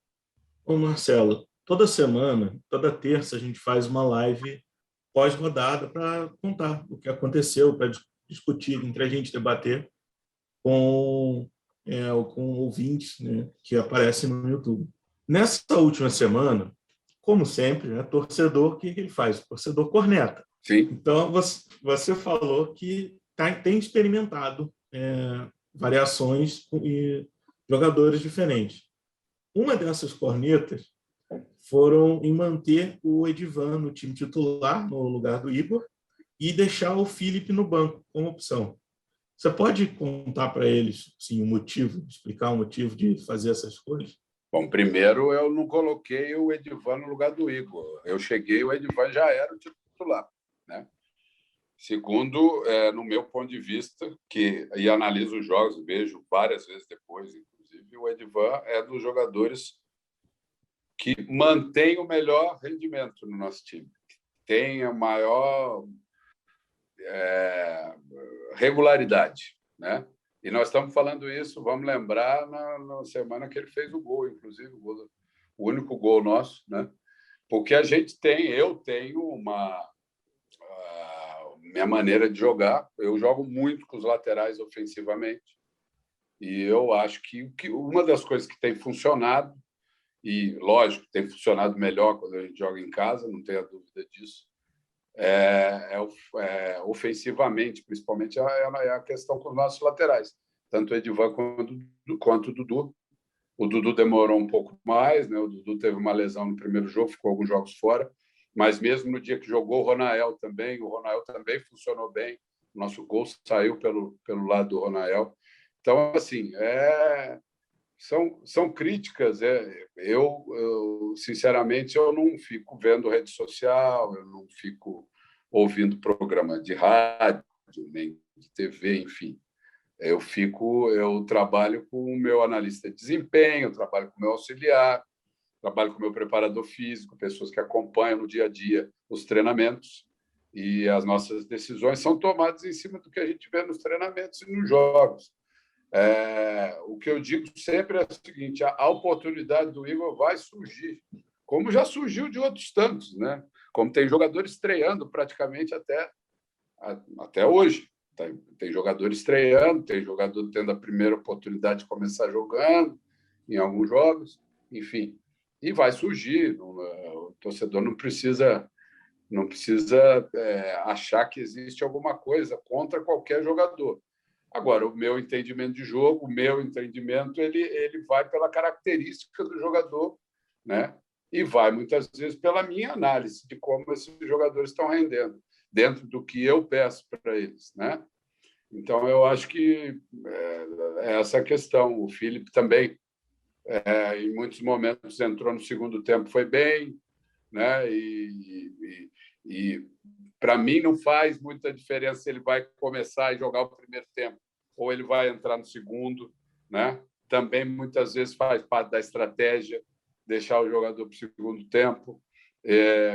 Ô Marcelo, toda semana, toda terça, a gente faz uma live pós-rodada para contar o que aconteceu, para discutir, entre a gente debater com ouvintes, né, que aparecem no YouTube. Nessa última semana, como sempre, né, torcedor, o que ele faz? Torcedor corneta. Sim. Então, você falou que tem experimentado variações e jogadores diferentes. Uma dessas cornetas foram em manter o Edivan no time titular, no lugar do Igor, e deixar o Felipe no banco como opção. Você pode contar para eles assim, o motivo, explicar o motivo de fazer essas escolhas? Bom, primeiro, eu não coloquei o Edivan no lugar do Igor. Eu cheguei, o Edivan já era o titular, né? Segundo, no meu ponto de vista, e analiso os jogos, vejo várias vezes depois, inclusive, o Edivan é dos jogadores que mantém o melhor rendimento no nosso time, que tem a maior regularidade, né? E nós estamos falando isso, vamos lembrar, na semana que ele fez o gol, inclusive o único gol nosso, né? Porque eu tenho minha maneira de jogar, eu jogo muito com os laterais ofensivamente, e eu acho que uma das coisas que tem funcionado, e lógico, tem funcionado melhor quando a gente joga em casa, não tenha dúvida disso, ofensivamente, principalmente, é a questão com os nossos laterais, tanto o Edivan quanto o Dudu. O Dudu demorou um pouco mais, né? O Dudu teve uma lesão no primeiro jogo, ficou alguns jogos fora, mas mesmo no dia que jogou, o Ronael também funcionou bem. O nosso gol saiu pelo lado do Ronael. Então, assim, são críticas. Eu, sinceramente, eu não fico vendo rede social, eu não fico ouvindo programa de rádio, nem de TV, enfim. Eu trabalho com o meu analista de desempenho, trabalho com o meu auxiliar, trabalho com o meu preparador físico, pessoas que acompanham no dia a dia os treinamentos, e as nossas decisões são tomadas em cima do que a gente vê nos treinamentos e nos jogos. O que eu digo sempre é o seguinte: a oportunidade do Igor vai surgir, como já surgiu de outros tantos, né? Como tem jogadores estreando praticamente até hoje. Tem jogador estreando, tem jogador tendo a primeira oportunidade de começar jogando em alguns jogos, enfim. E vai surgir. O torcedor não precisa achar que existe alguma coisa contra qualquer jogador. Agora, o meu entendimento de jogo, ele vai pela característica do jogador, né? E vai, muitas vezes, pela minha análise de como esses jogadores estão rendendo, dentro do que eu peço para eles, né? Então, eu acho que é essa questão. O Felipe também, em muitos momentos, entrou no segundo tempo, foi bem, né? E para mim, não faz muita diferença se ele vai começar e jogar o primeiro tempo ou ele vai entrar no segundo, né? Também, muitas vezes, faz parte da estratégia deixar o jogador para o segundo tempo.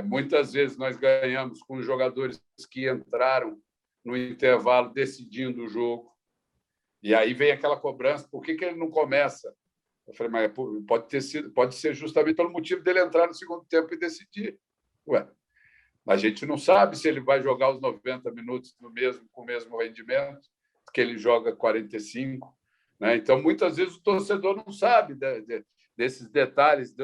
Muitas vezes nós ganhamos com os jogadores que entraram no intervalo decidindo o jogo. E aí vem aquela cobrança: por que ele não começa? Eu falei, mas pode ser justamente pelo motivo dele entrar no segundo tempo e decidir. A gente não sabe se ele vai jogar os 90 minutos com o mesmo rendimento, que ele joga 45. né? Então, muitas vezes, o torcedor não sabe desses detalhes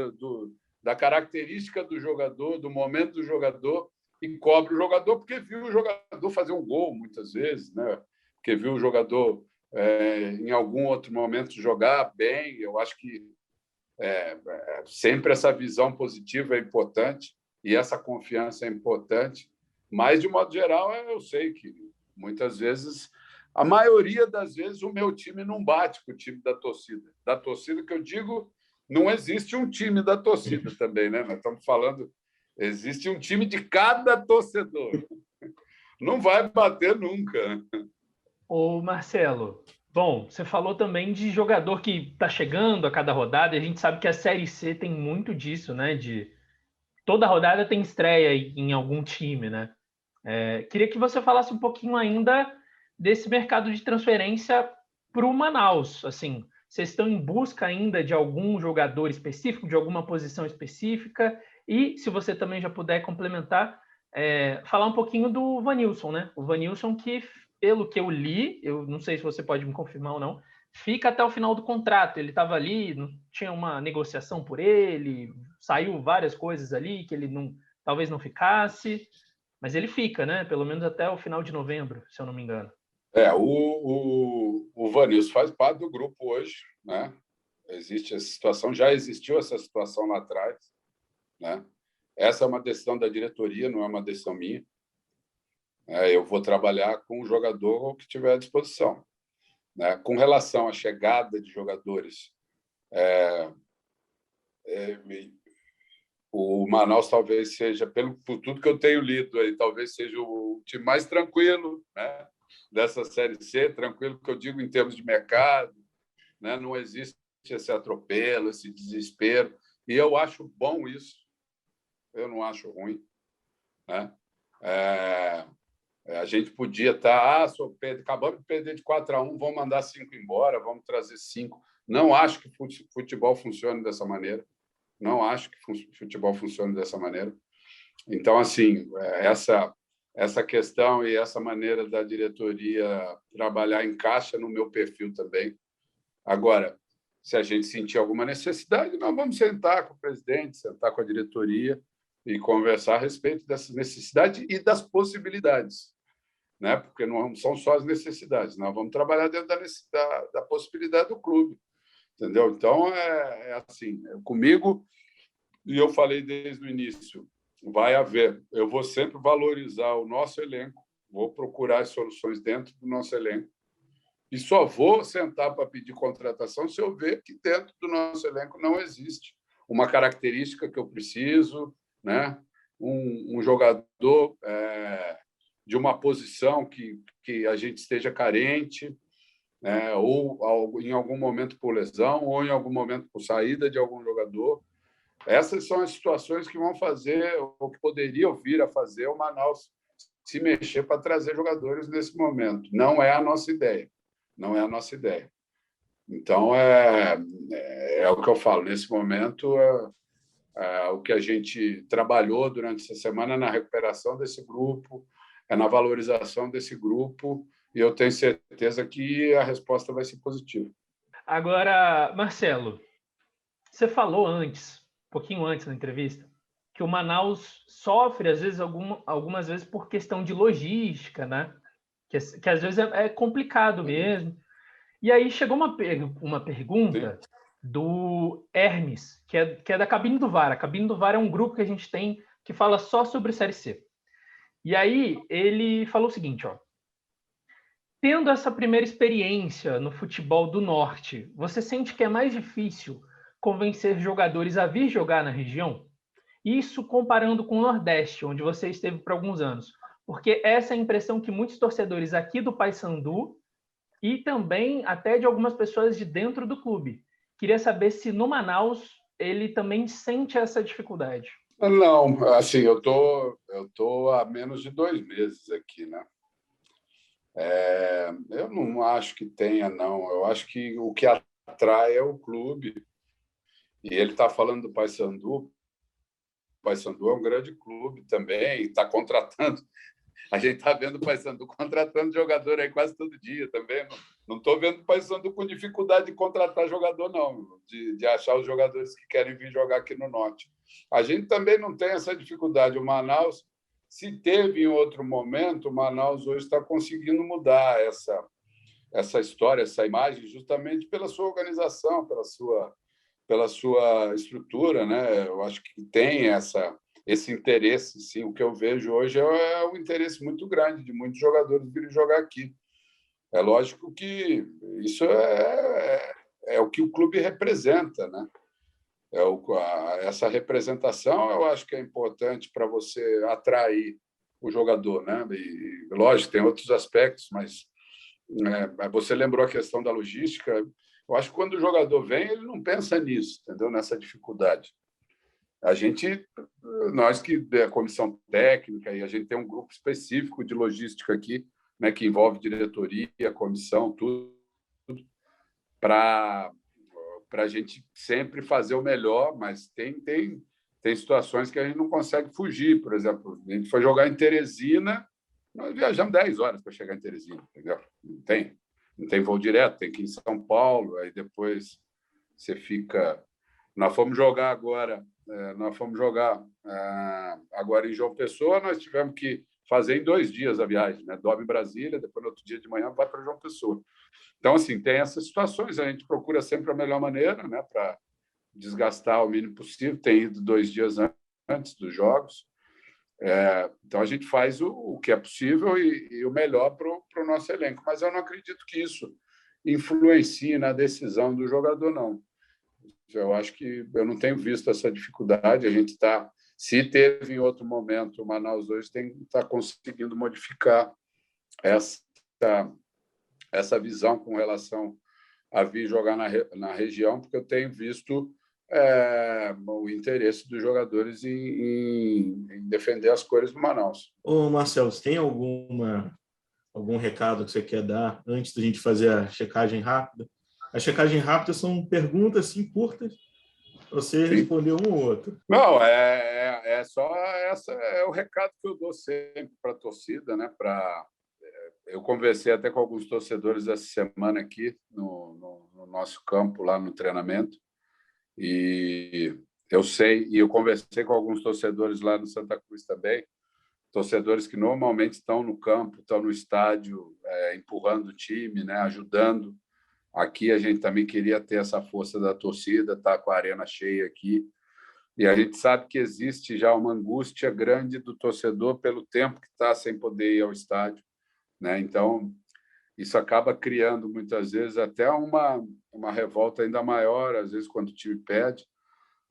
da característica do jogador, do momento do jogador, e cobra o jogador porque viu o jogador fazer um gol, muitas vezes, né? Porque viu o jogador, em algum outro momento, jogar bem. Eu acho que sempre essa visão positiva é importante e essa confiança é importante. Mas, de modo geral, eu sei que muitas vezes, a maioria das vezes, o meu time não bate com o time da torcida. Da torcida que eu digo, não existe um time da torcida também, né? Nós estamos falando, existe um time de cada torcedor. Não vai bater nunca. Ô, Marcelo, bom, você falou também de jogador que está chegando a cada rodada, e a gente sabe que a Série C tem muito disso, né? De toda rodada tem estreia em algum time, né? Queria que você falasse um pouquinho ainda desse mercado de transferência para o Manaus. Assim, vocês estão em busca ainda de algum jogador específico, de alguma posição específica? E, se você também já puder complementar, falar um pouquinho do Vanilson, né? O Vanilson que, pelo que eu li, eu não sei se você pode me confirmar ou não, fica até o final do contrato. Ele estava ali, tinha uma negociação por ele, saiu várias coisas ali que ele talvez não ficasse. Mas ele fica, né? Pelo menos até o final de novembro, se eu não me engano. O Vanilson faz parte do grupo hoje, né? Existe essa situação, já existiu essa situação lá atrás, né? Essa é uma decisão da diretoria, não é uma decisão minha. Eu vou trabalhar com o jogador que tiver à disposição, né? Com relação à chegada de jogadores, o Manaus talvez seja, por tudo que eu tenho lido, aí, talvez seja o time mais tranquilo, né, dessa Série C, tranquilo que eu digo em termos de mercado, né? Não existe esse atropelo, esse desespero, e eu acho bom isso, eu não acho ruim, né? A gente podia estar, acabamos de perder de 4-1, vamos mandar 5 embora, vamos trazer 5. Não acho que futebol funcione dessa maneira. Não acho que futebol funcione dessa maneira. Então, assim, essa questão e essa maneira da diretoria trabalhar encaixa no meu perfil também. Agora, se a gente sentir alguma necessidade, nós vamos sentar com o presidente, sentar com a diretoria e conversar a respeito dessas necessidades e das possibilidades, né? Porque não são só as necessidades, nós vamos trabalhar dentro da possibilidade do clube. Entendeu? Então, assim, comigo, e eu falei desde o início, eu vou sempre valorizar o nosso elenco, vou procurar as soluções dentro do nosso elenco, e só vou sentar para pedir contratação se eu ver que dentro do nosso elenco não existe uma característica que eu preciso, né? Um jogador de uma posição que a gente esteja carente, ou em algum momento por lesão, ou em algum momento por saída de algum jogador. Essas são as situações que vão fazer, ou que poderiam vir a fazer o Manaus se mexer para trazer jogadores nesse momento. Não é a nossa ideia. Não é a nossa ideia. Então, é o que eu falo. Nesse momento, o que a gente trabalhou durante essa semana é na recuperação desse grupo, na valorização desse grupo, e eu tenho certeza que a resposta vai ser positiva. Agora, Marcelo, você falou antes, um pouquinho antes na entrevista, que o Manaus sofre, às vezes, algumas vezes por questão de logística, né? Que às vezes é complicado mesmo. E aí chegou uma pergunta do Hermes, que é da Cabine do VAR. A Cabine do VAR é um grupo que a gente tem que fala só sobre Série C. E aí ele falou o seguinte, ó. Tendo essa primeira experiência no futebol do Norte, você sente que é mais difícil convencer jogadores a vir jogar na região? Isso comparando com o Nordeste, onde você esteve por alguns anos. Porque essa é a impressão que muitos torcedores aqui do Paysandu e também até de algumas pessoas de dentro do clube. Queria saber se no Manaus ele também sente essa dificuldade. Não, assim, eu tô há menos de 2 meses aqui, né? Eu não acho que tenha, não. Eu acho que o que atrai é o clube. E ele está falando do Paysandu. O Paysandu é um grande clube também, está contratando A gente está vendo o Paysandu contratando jogador aí quase todo dia também. Não estou vendo o Paysandu com dificuldade de contratar jogador, não, de achar os jogadores que querem vir jogar aqui no Norte. A gente também não tem essa dificuldade. O Manaus, se teve em outro momento, o Manaus hoje está conseguindo mudar essa história, essa imagem, justamente pela sua organização, pela sua estrutura, né? Eu acho que tem esse interesse, sim. O que eu vejo hoje é um interesse muito grande de muitos jogadores virem jogar aqui. É lógico que isso é o que o clube representa, né? Essa representação, eu acho que é importante para você atrair o jogador, né? E, lógico, tem outros aspectos, mas você lembrou a questão da logística. Eu acho que quando o jogador vem, ele não pensa nisso, entendeu? Nessa dificuldade. Nós que a comissão técnica, e a gente tem um grupo específico de logística aqui, né, que envolve diretoria, comissão, tudo, para a gente sempre fazer o melhor, mas tem situações que a gente não consegue fugir. Por exemplo, a gente foi jogar em Teresina, nós viajamos 10 horas para chegar em Teresina, entendeu? Não tem voo direto, tem que ir em São Paulo, aí depois você fica... Nós fomos jogar agora em João Pessoa, nós tivemos que fazer em 2 dias a viagem, né? Dorme em Brasília, depois no outro dia de manhã vai para João Pessoa. Então, assim, tem essas situações, a gente procura sempre a melhor maneira, né, para desgastar o mínimo possível. Tem ido 2 dias antes dos jogos. Então, a gente faz o que é possível e o melhor para o nosso elenco. Mas eu não acredito que isso influencie na decisão do jogador, não. Eu acho que eu não tenho visto essa dificuldade. A gente está... Se teve em outro momento, o Manaus hoje está conseguindo modificar essa visão com relação a vir jogar na região, porque eu tenho visto o interesse dos jogadores em defender as cores do Manaus. Ô, Marcelo, você tem algum recado que você quer dar antes da gente fazer a checagem rápida? A checagem rápida são perguntas assim, curtas, você responder um ou outro. Não, só essa é o recado que eu dou sempre para a torcida, né? Eu conversei até com alguns torcedores essa semana aqui no nosso campo, lá no treinamento, e eu conversei com alguns torcedores lá no Santa Cruz também, torcedores que normalmente estão no campo, estão no estádio, empurrando o time, né? Ajudando. Aqui a gente também queria ter essa força da torcida, tá com a arena cheia aqui. E a gente sabe que existe já uma angústia grande do torcedor pelo tempo que está sem poder ir ao estádio, né? Então, isso acaba criando, muitas vezes, até uma revolta ainda maior, às vezes, quando o time perde,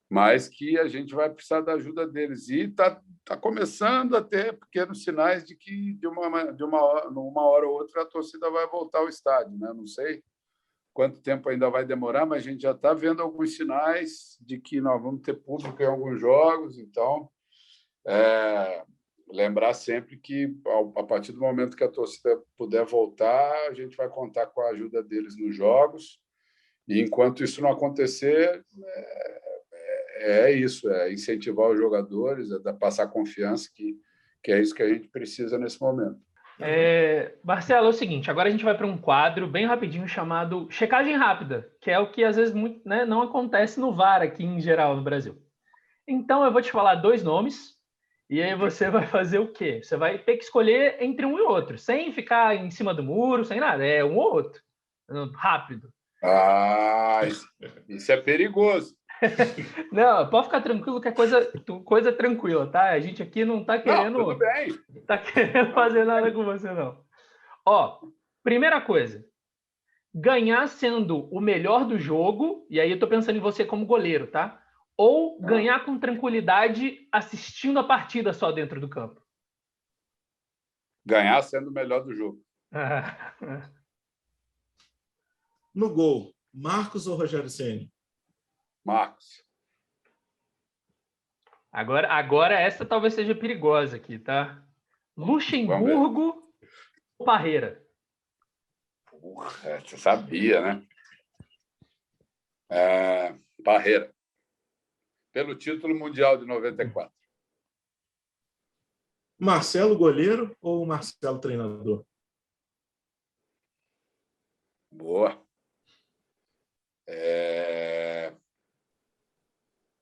mas que a gente vai precisar da ajuda deles. E está começando a ter pequenos sinais de que, de uma hora ou outra, a torcida vai voltar ao estádio, né? Não sei quanto tempo ainda vai demorar, mas a gente já está vendo alguns sinais de que nós vamos ter público em alguns jogos. Então, lembrar sempre que, a partir do momento que a torcida puder voltar, a gente vai contar com a ajuda deles nos jogos. E, enquanto isso não acontecer, isso, incentivar os jogadores, passar confiança, que é isso que a gente precisa nesse momento. Marcelo, é o seguinte, agora a gente vai para um quadro bem rapidinho chamado checagem rápida, que é o que às vezes não acontece no VAR aqui em geral no Brasil. Então eu vou te falar 2 nomes e aí você vai fazer o quê? Você vai ter que escolher entre um e outro, sem ficar em cima do muro, sem nada, é um ou outro, rápido. Isso é perigoso. Não, pode ficar tranquilo que é coisa tranquila, tá? A gente aqui não tá querendo... Não, tudo bem. Tá querendo fazer nada com você, não. Ó, primeira coisa, ganhar sendo o melhor do jogo, e aí eu tô pensando em você como goleiro, tá? Ou ganhar com tranquilidade assistindo a partida só dentro do campo? Ganhar sendo o melhor do jogo. No gol, Marcos ou Rogério Ceni? Marcos. Agora essa talvez seja perigosa aqui, tá? Luxemburgo ou Parreira? Você sabia, né? Parreira. Pelo título mundial de 94. Marcelo goleiro ou Marcelo treinador? Boa.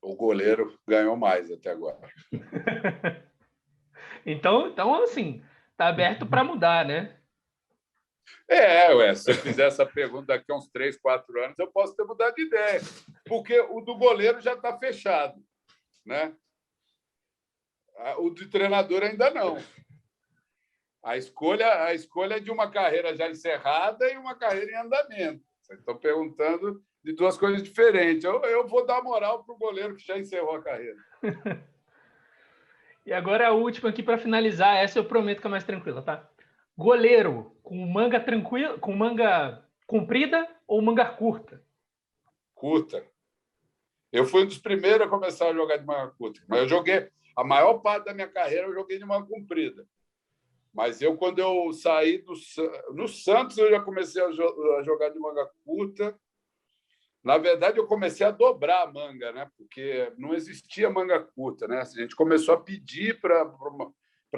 O goleiro ganhou mais até agora. Então, assim, tá aberto para mudar, né? Se você fizer essa pergunta daqui a uns 3, 4 anos, eu posso ter mudado de ideia. Porque o do goleiro já está fechado, né? O de treinador ainda não. A escolha é de uma carreira já encerrada e uma carreira em andamento. Vocês estão perguntando de duas coisas diferentes. Eu vou dar moral para o goleiro que já encerrou a carreira. E agora a última aqui para finalizar. Essa eu prometo que é mais tranquila, tá? Goleiro com manga tranquila, com manga comprida ou manga curta? Curta. Eu fui um dos primeiros a começar a jogar de manga curta. Mas eu joguei... A maior parte da minha carreira eu joguei de manga comprida. Mas quando eu saí no Santos, eu já comecei a jogar de manga curta. Na verdade, eu comecei a dobrar a manga, né? Porque não existia manga curta, né? A gente começou a pedir para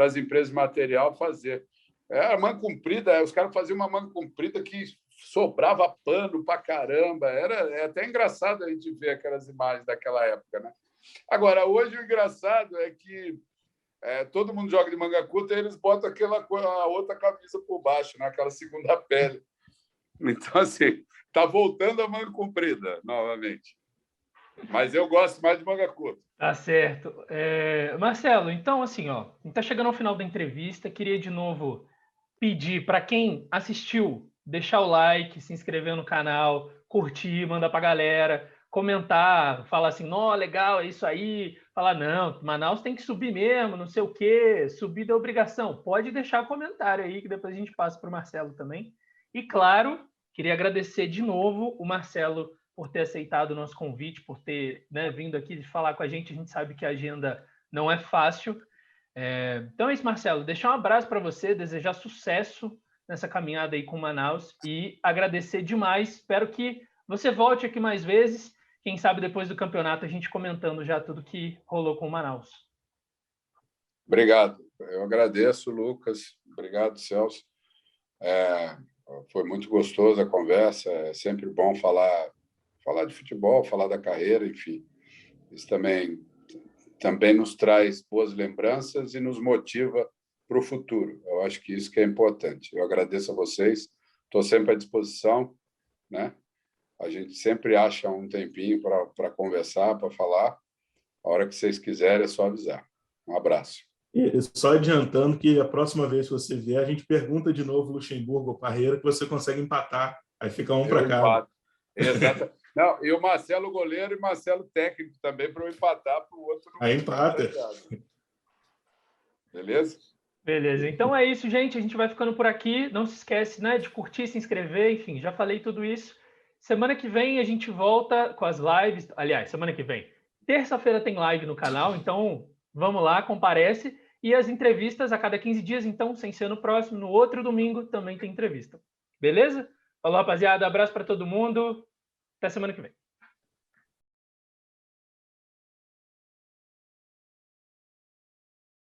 as empresas de material fazer. Era manga comprida, os caras faziam uma manga comprida que sobrava pano para caramba. É até engraçado a gente ver aquelas imagens daquela época, né? Agora, hoje o engraçado é que todo mundo joga de manga curta e eles botam a outra camisa por baixo, né? Aquela segunda pele. Então, assim, está voltando a manga comprida novamente. Mas eu gosto mais de manga curta. Tá certo. Marcelo, então, assim, ó, a gente está chegando ao final da entrevista. Queria de novo pedir para quem assistiu deixar o like, se inscrever no canal, curtir, mandar para a galera, comentar, falar assim, não, legal, é isso aí. Falar, não, Manaus tem que subir mesmo, não sei o quê, subida é obrigação. Pode deixar comentário aí, que depois a gente passa para o Marcelo também. E, claro, queria agradecer de novo o Marcelo por ter aceitado o nosso convite, por ter, né, vindo aqui falar com a gente. A gente sabe que a agenda não é fácil. Então é isso, Marcelo. Deixar um abraço para você, desejar sucesso nessa caminhada aí com Manaus e agradecer demais. Espero que você volte aqui mais vezes. Quem sabe depois do campeonato a gente comentando já tudo que rolou com o Manaus. Obrigado. Eu agradeço, Lucas. Obrigado, Celso. Foi muito gostoso a conversa. É sempre bom falar de futebol, falar da carreira, enfim. Isso também nos traz boas lembranças e nos motiva para o futuro. Eu acho que isso que é importante. Eu agradeço a vocês. Estou sempre à disposição, né? A gente sempre acha um tempinho para conversar, para falar. A hora que vocês quiserem, é só avisar. Um abraço. E só adiantando que a próxima vez que você vier, a gente pergunta de novo Luxemburgo ou Parreira, que você consegue empatar. Aí fica um para cada. Exato. Não, e o Marcelo goleiro e Marcelo técnico também, para eu empatar para o outro. Aí empata. Beleza? Beleza. Então é isso, gente. A gente vai ficando por aqui. Não se esquece, né, de curtir, se inscrever. Enfim, já falei tudo isso. Semana que vem a gente volta com as lives. Aliás, semana que vem. Terça-feira tem live no canal, então vamos lá, comparece. E as entrevistas a cada 15 dias, então, sem ser no próximo, no outro domingo também tem entrevista. Beleza? Falou, rapaziada. Abraço para todo mundo. Até semana que vem.